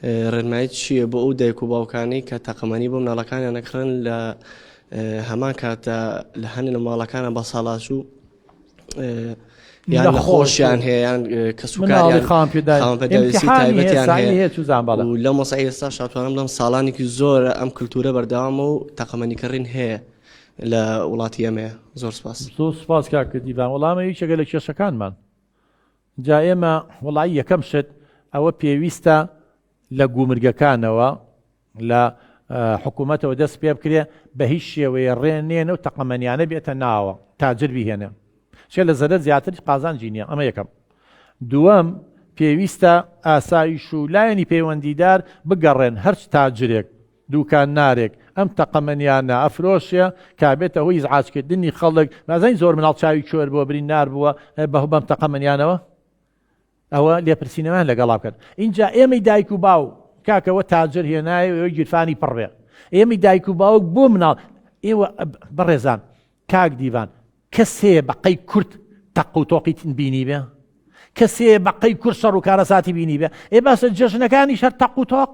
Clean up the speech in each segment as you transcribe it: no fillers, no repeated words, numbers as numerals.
ڕێنمایی چییە بۆ ئەو دایک و باوکانی کە تاقەمەنی بۆ مناڵەکانیان نەکڕن لە هەمان کاتە لە هەنێ لە ماڵەکانە بە ساڵاچوو یان نەخۆشیان هەیە یان کە سوکاریان خاوەنپەدەویستی تایبەتیان هەیە و لە مۆسای ئێستا شاتوانم لەم ساڵانێکی زۆر ئەم کللتورە بەردەوامە و تاقەمەنیکردن هەیە لە وڵاتی ئەمەیە. زۆر سپاس. زۆر سپاس کاکردیوان. وەڵامە یەکێکە لە کێشەکانمان جا ئێمە وڵی یەکەم شت ئەوە پێویستە لە گومرگەکانەوە لە حکوومەتەوە دەست پێ بکرێ بە هیچ شێوەیە ڕێنێنە و تەقەمەنیانە بێتە ناوە تاجر بیهێنێ شێ لە زەرەر زیاتر قازانجی نییە. ئەمە یەکەم. دووەم پێویستە ئاسایش و لایەنی پەیوەندیدار بگەڕێن هەرچ تاجرێک دوکان نارێک ئەم تەقەمەنیانە ئەفرۆشیە کابێتە هۆی ئیزعاجکردنی خەڵک. نازانی زۆر مناڵ چاوی کوێر بۆ برین نار بووە بەم تەقەمەنیانەوە ئەوە لێپرسینەوەیان لەگەڵا بکەن. اینجا ئێمەی دایک و باو کاکەوە تاجر هێنایە ئەوەی گیرفانی پڕێ ئێمەی دایک و باوک بۆ مناڵ ئێوە بەڕێزان کاک دیوان کەسێ بەقەی کورت تەق و تۆقی بینی بێ کەسێ بەقەی کورت شەڕ و کارەساتی بینی بێ ئێ باسە جەژنەکانی شەر تەق و تۆق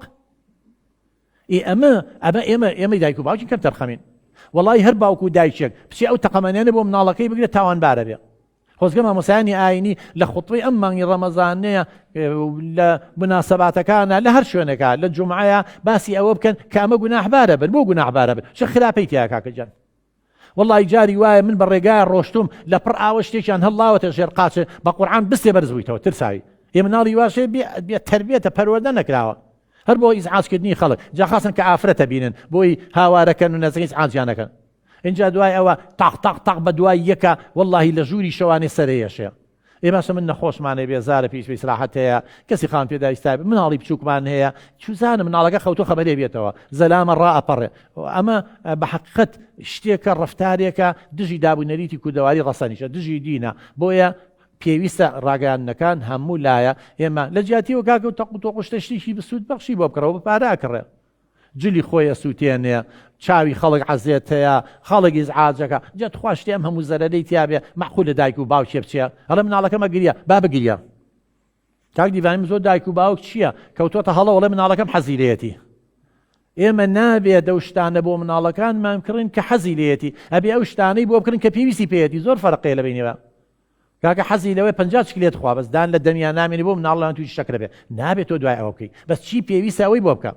ئێمەی دایک و باوکی کەم تەرخەمین. وەڵی هەر باوک و دایکێک پچی ئەو تەقەمەنیانە بۆ مناڵەکەی بگرێت تاوانبارە بێ. خۆزگە مامۆسایانی ئاینی لە خوتبەی ئەم مانگی ڕەمەزانەیە لە مناسەباتەکانە لە هەر شوێنێکە لە جومعەیە باسی ئەوە بکەن کە ئەمە گوناحبارە بن بۆ گوناحبارە بن چ خراپەی تیا کاکەجان. وەڵی جاری وایە من بە ڕێگای ڕۆشتوم لە پڕ ئاوە شتێکیان هەڵاوەتە ژێر قاچێ بە قورعان بستێ بەرزبوویتەوە ترساوی ئێ مناڵی واشێ بێ تەربیەتە پەروەردە نەکراوە هەر بۆ ئیزعاجکردنی خەڵک جا خاصن کە ئافرەتە بینن بۆی هاوارەکەن و نەزەکەی ئیزعاجیانەکەن. اینجا دوای ئەوە تاق بە دوای یەکە وەڵی لە ژووری شەوانی سەرەیەشێ. ئێ باشە من نەخۆشمانەی بێزارە پیش ئیسراحەت هەیە کەسی خان پێداویستا مناڵی بچووکمان هەیە چوزانم مناڵەکە خەوتۆ خەبەرێ بێتەوە زەلامە ڕائەپەڕێ. ئەمە بە حەقیقەت شتێکە ڕەفتارێکە دژی دابوونەریتی کودەواری ڕەسەنیشە دژی دینە. بۆیە پێویستە ڕاگەیاندنەکان هەموو لایە ئێمە لە جیاتیەوە کاکە و تەق و تۆقشتە شتێکی بسوود بەخشی بۆ بکڕەوە بپاراکڕێ جلی خۆیە سووتێنێ چاوی خەڵک عەزیەت هەیە خەڵکی ئیزعاجەکە جا توخواشتی ئەم هەموو زەرەرەی تیابێ مەعقولە دایک و باوکێ بچێ هەڵە مناڵەکەمە گریە با بگریە. کاک دیوانیم زۆر دایک و باوک چییە کەوتۆتە هەڵە وەڵێ مناڵەکەم حەزی لێیەتی. ئێمە نابێت ئەو شتانە بۆ مناڵەکانمان کڕین کە حەزی لێیەتی ئەبێ ئەو شتانەی بۆ بکڕین کە پێویستی پێیەتی. زۆر فەرقێ لە بینیوە کاکە حەزی لەوەی 50 چکلێت خوا بەس دان لە دەمیان نامێنی بۆ مناڵیان توی شەکرە بێ نابێت تۆ دوای ئەوە بکەی بەس چی پێویستە ئەوەی بۆ بکە.